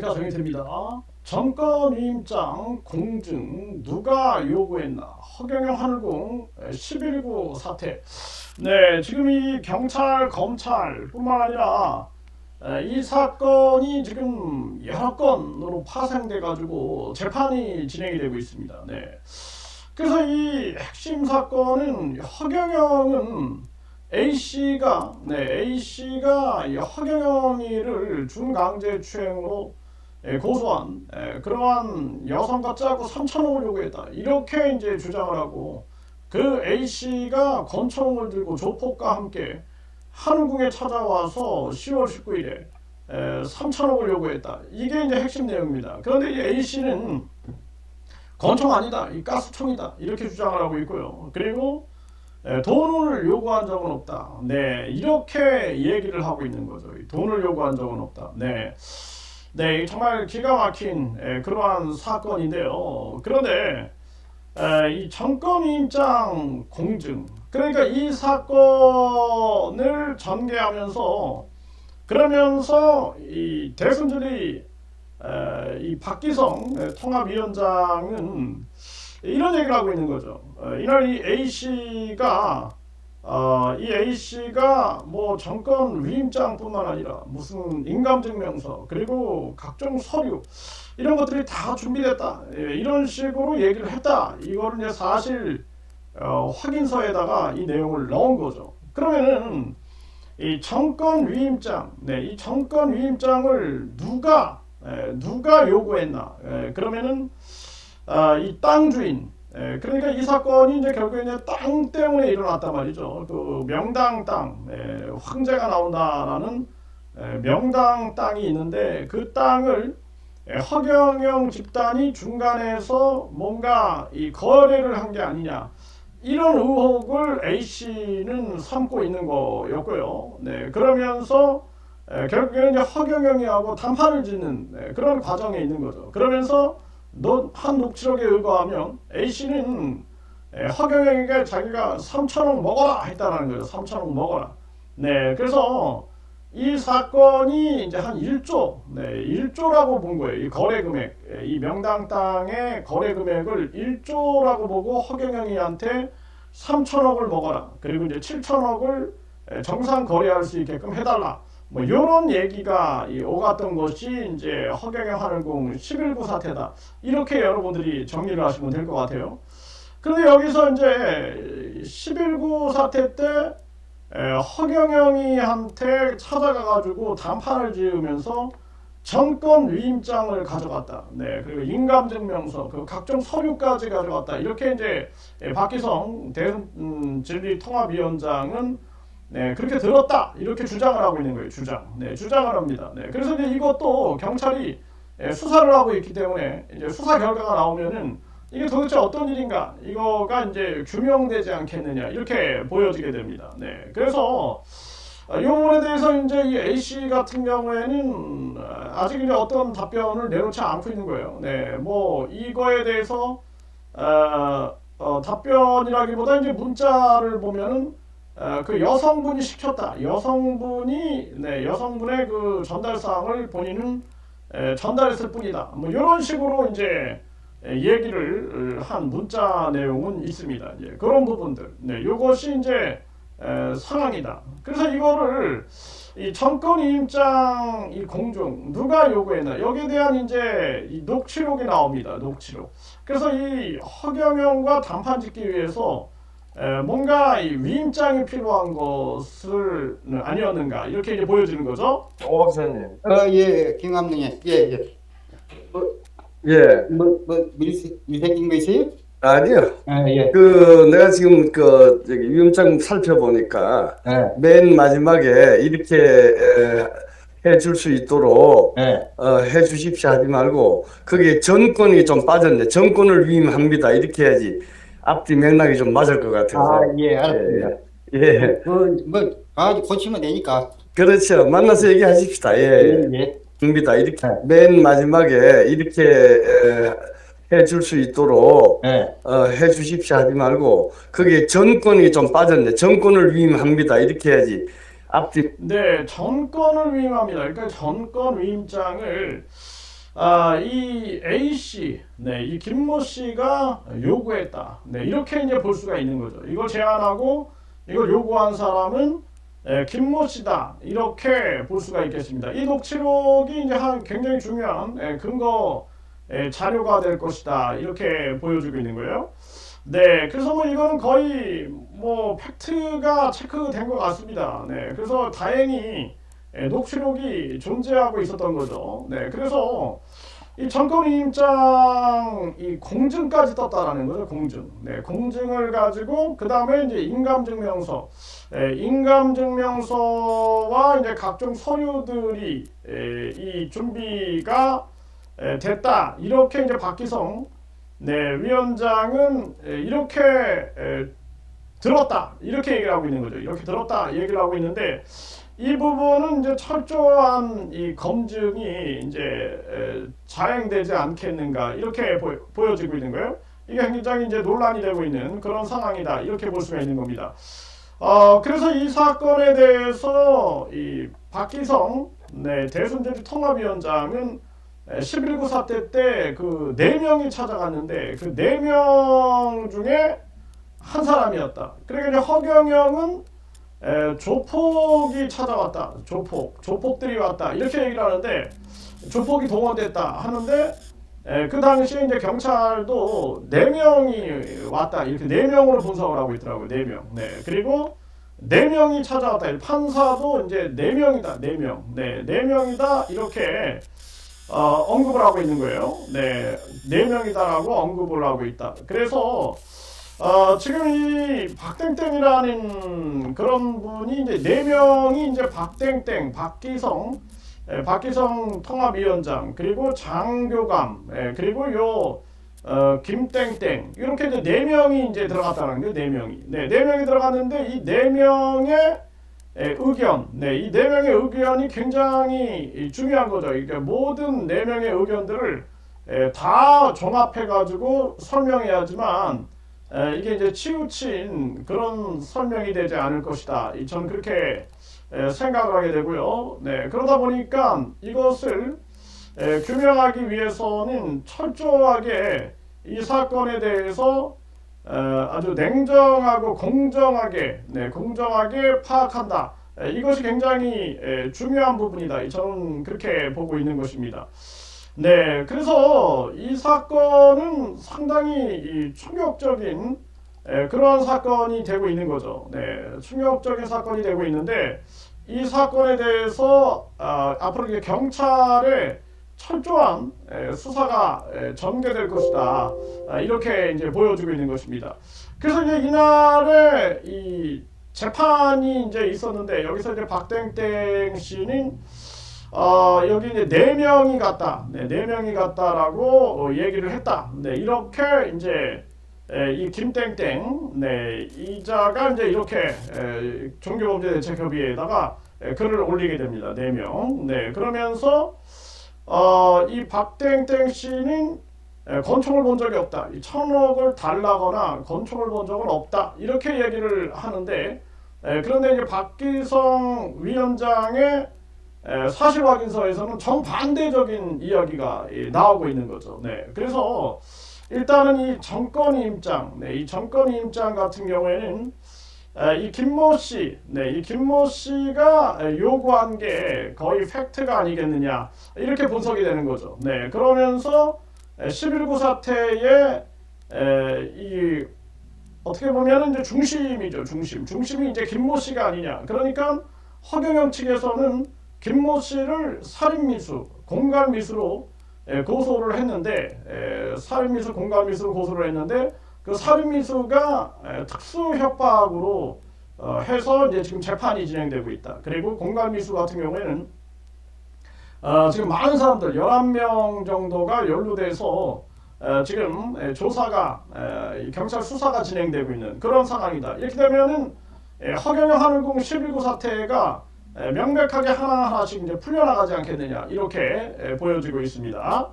토픽가 정해집니다. 정권임장 공증 누가 요구했나? 허경영 하늘궁 11구 사태. 네, 지금 이 경찰, 검찰뿐만 아니라 이 사건이 지금 여러 건으로 파생돼 가지고 재판이 진행이 되고 있습니다. 네. 그래서 이 핵심 사건은 허경영은 A씨가 허경영이를 준강제추행으로 고소한 그러한 여성과 짜고 3천억을 요구했다. 이렇게 이제 주장을 하고 그 A씨가 권총을 들고 조폭과 함께 하늘궁에 찾아와서 10월 19일에 3천억을 요구했다. 이게 이제 핵심 내용입니다. 그런데 이 A씨는 권총 아니다, 이 가스총이다, 이렇게 주장을 하고 있고요. 그리고 돈을 요구한 적은 없다. 네, 이렇게 얘기를 하고 있는 거죠. 돈을 요구한 적은 없다. 네, 네, 정말 기가 막힌 그러한 사건인데요. 그런데 이 정권임장 공증, 그러니까 이 사건을 전개하면서 그러면서 이 대선들이 이 박기성 통합위원장은 이런 얘기를 하고 있는 거죠. 이날 이 A씨가 뭐 정권 위임장뿐만 아니라 무슨 인감증명서 그리고 각종 서류 이런 것들이 다 준비됐다, 이런 식으로 얘기를 했다. 이거를 이제 사실 확인서에다가 이 내용을 넣은 거죠. 그러면은 이 정권 위임장, 이 정권 위임장을 누가 요구했나? 그러면은 이 땅 주인, 그러니까 이 사건이 이제 결국에 이제 땅 때문에 일어났단 말이죠. 그 명당 땅, 황제가 나온다라는 명당 땅이 있는데 그 땅을 허경영 집단이 중간에서 뭔가 이 거래를 한 게 아니냐, 이런 의혹을 A씨는 삼고 있는 거였고요. 네, 그러면서 결국에는 이제 허경영이하고 담판을 짓는 그런 과정에 있는 거죠. 그러면서 한 녹취록에 의거하면 A씨는 허경영에게 자기가 3천억 먹어라 했다는 거죠. 3천억 먹어라. 네, 그래서 이 사건이 이제 한 1조라고 본 거예요. 이 거래 금액, 이 명당 땅의 거래 금액을 1조라고 보고 허경영이한테 3천억을 먹어라. 그리고 이제 7천억을 정상 거래할 수 있게끔 해달라. 뭐 이런 얘기가 오갔던 것이 이제 허경영 하늘궁 11구 사태다. 이렇게 여러분들이 정리를 하시면 될 것 같아요. 그런데 여기서 이제 11구 사태 때 허경영이한테 찾아가가지고 담판을 지으면서 정권 위임장을 가져갔다. 네, 그리고 인감증명서, 그 각종 서류까지 가져갔다. 이렇게 이제 박기성 진리통합위원장은 그렇게 들었다, 이렇게 주장을 하고 있는 거예요. 주장을 합니다. 네, 그래서 이제 이것도 경찰이 수사를 하고 있기 때문에 이제 수사 결과가 나오면은 이게 도대체 어떤 일인가, 이거가 이제 규명되지 않겠느냐, 이렇게 보여지게 됩니다. 네, 그래서 이 부분에 대해서 이제 이 A씨 같은 경우에는 아직 이제 어떤 답변을 내놓지 않고 있는 거예요. 네, 뭐 이거에 대해서 답변이라기보다 이제 문자를 보면은 그 여성분이 시켰다. 여성분의 그 전달사항을 본인은 전달했을 뿐이다. 뭐 이런 식으로 이제 얘기를 한 문자 내용은 있습니다. 이제 그런 부분들. 네, 이것이 이제 상황이다. 그래서 이거를 이 정권위임장 이 공중 누가 요구했나, 여기에 대한 이제 이 녹취록이 나옵니다. 녹취록. 그래서 이 허경영과 담판 짓기 위해서 뭔가 이 위임장이 필요한 것을 아니었는가, 이렇게 이제 보여지는 거죠. 오박사님. 예, 김감독님. 예. 일 생긴 거 있어요? 아니요. 예. 내가 지금 위임장 살펴보니까 맨 마지막에 이렇게 해줄 수 있도록 해주십시오 하지 말고 거기에 정권이 좀 빠졌네. 정권을 위임합니다, 이렇게 해야지 앞뒤 맥락이 좀 맞을 것 같아서. 예, 알았습니다. 예. 아주 고치면 되니까. 그렇죠. 만나서 얘기하십시다. 예. 합니다. 이렇게 맨 마지막에 이렇게 해줄 수 있도록 해주십시오 하지 말고 거기에 정권이 좀 빠졌네. 정권을 위임합니다, 이렇게 해야지 앞뒤. 네, 정권을 위임합니다. 그러니까 정권 위임장을 이 A씨, 네, 이 김모 씨가 요구했다. 네, 이렇게 이제 볼 수가 있는 거죠. 이걸 제안하고 이걸 요구한 사람은 김모 씨다. 이렇게 볼 수가 있겠습니다. 이 녹취록이 이제 굉장히 중요한 근거 자료가 될 것이다. 이렇게 보여주고 있는 거예요. 네, 그래서 뭐 이거는 거의 뭐 팩트가 체크된 것 같습니다. 네, 그래서 다행히 녹취록이 존재하고 있었던 거죠. 네, 그래서 이 정권임장 이 공증까지 떴다라는 거죠. 공증. 네, 공증을 가지고 그 다음에 이제 인감증명서, 인감증명서와 이제 각종 서류들이 이 준비가 됐다. 이렇게 이제 박기성 위원장은 이렇게 들었다. 이렇게 얘기를 하고 있는 거죠. 이렇게 들었다. 얘기를 하고 있는데. 이 부분은 이제 철저한 이 검증이 이제 자행되지 않겠는가 이렇게 보여지고 있는 거예요. 이게 굉장히 이제 논란이 되고 있는 그런 상황이다 이렇게 볼 수가 있는 겁니다. 그래서 이 사건에 대해서 이 박기성 대순제주 통합위원장은 11.9 사태 때 그 4명이 찾아갔는데 그 4명 중에 한 사람이었다. 그러니까 이제 허경영은 조폭이 찾아왔다. 조폭들이 왔다. 이렇게 얘기를 하는데 조폭이 동원됐다 하는데 그 당시에 이제 경찰도 4명이 왔다. 이렇게 4명으로 분석을 하고 있더라고요. 4명. 네. 그리고 4명이 찾아왔다. 판사도 이제 4명이다. 4명. 네. 4명이다. 이렇게 언급을 하고 있는 거예요. 네. 4명이다라고 언급을 하고 있다. 그래서 지금 이 박땡땡이라는 그런 분이 이제 4명이 이제 박땡땡, 박기성 통합위원장, 그리고 장교감, 그리고 요 김땡땡 이렇게 이제 4명이 이제 들어갔다는 거예요. 4명이. 네, 4명이 들어갔는데 이 4명의 의견, 이 4명의 의견이 굉장히 중요한 거죠. 그러니까 모든 4명의 의견들을 다 종합해가지고 설명해야지만 이게 이제 치우친 그런 설명이 되지 않을 것이다. 저는 그렇게 생각을 하게 되고요. 네, 그러다 보니까 이것을 규명하기 위해서는 철저하게 이 사건에 대해서 아주 냉정하고 공정하게 파악한다. 이것이 굉장히 중요한 부분이다. 저는 그렇게 보고 있는 것입니다. 네, 그래서 이 사건은 상당히 충격적인 그런 사건이 되고 있는 거죠. 네, 충격적인 사건이 되고 있는데 이 사건에 대해서 앞으로 이제 경찰의 철저한 수사가 전개될 것이다. 이렇게 이제 보여주고 있는 것입니다. 그래서 이제 이날에 이 재판이 이제 있었는데 여기서 이제 박땡땡 씨는 여기 이제 4명이 갔다. 4명이 갔다라고 얘기를 했다. 네, 이렇게 이제 이 김땡땡 이자가 이제 이렇게 종교범죄대책협의회에다가 글을 올리게 됩니다. 4명. 네, 그러면서 이 박땡땡 씨는 권총을 본 적이 없다. 1,000억을 달라거나 권총을 본 적은 없다. 이렇게 얘기를 하는데 그런데 이제 박기성 위원장의 사실 확인서에서는 정반대적인 이야기가 나오고 있는 거죠. 네, 그래서 일단은 이 정권임장, 이 정권임장 같은 경우에는 이 김모 씨, 이 김모 씨가 요구한 게 거의 팩트가 아니겠느냐 이렇게 분석이 되는 거죠. 네, 그러면서 11.9 사태의 이 어떻게 보면은 이제 중심이죠. 중심이 이제 김모 씨가 아니냐. 그러니까 허경영 측에서는 김모 씨를 살인미수, 공갈미수로 고소를 했는데 살인미수, 공갈미수로 고소를 했는데 그 살인미수가 특수협박으로 해서 이제 지금 재판이 진행되고 있다. 그리고 공갈미수 같은 경우에는 지금 많은 사람들 11명 정도가 연루돼서 지금 조사가 경찰 수사가 진행되고 있는 그런 상황이다. 이렇게 되면은 허경영 하늘궁 11.9 사태가 명백하게 하나하나씩 이제 풀려나가지 않겠느냐 이렇게 보여지고 있습니다.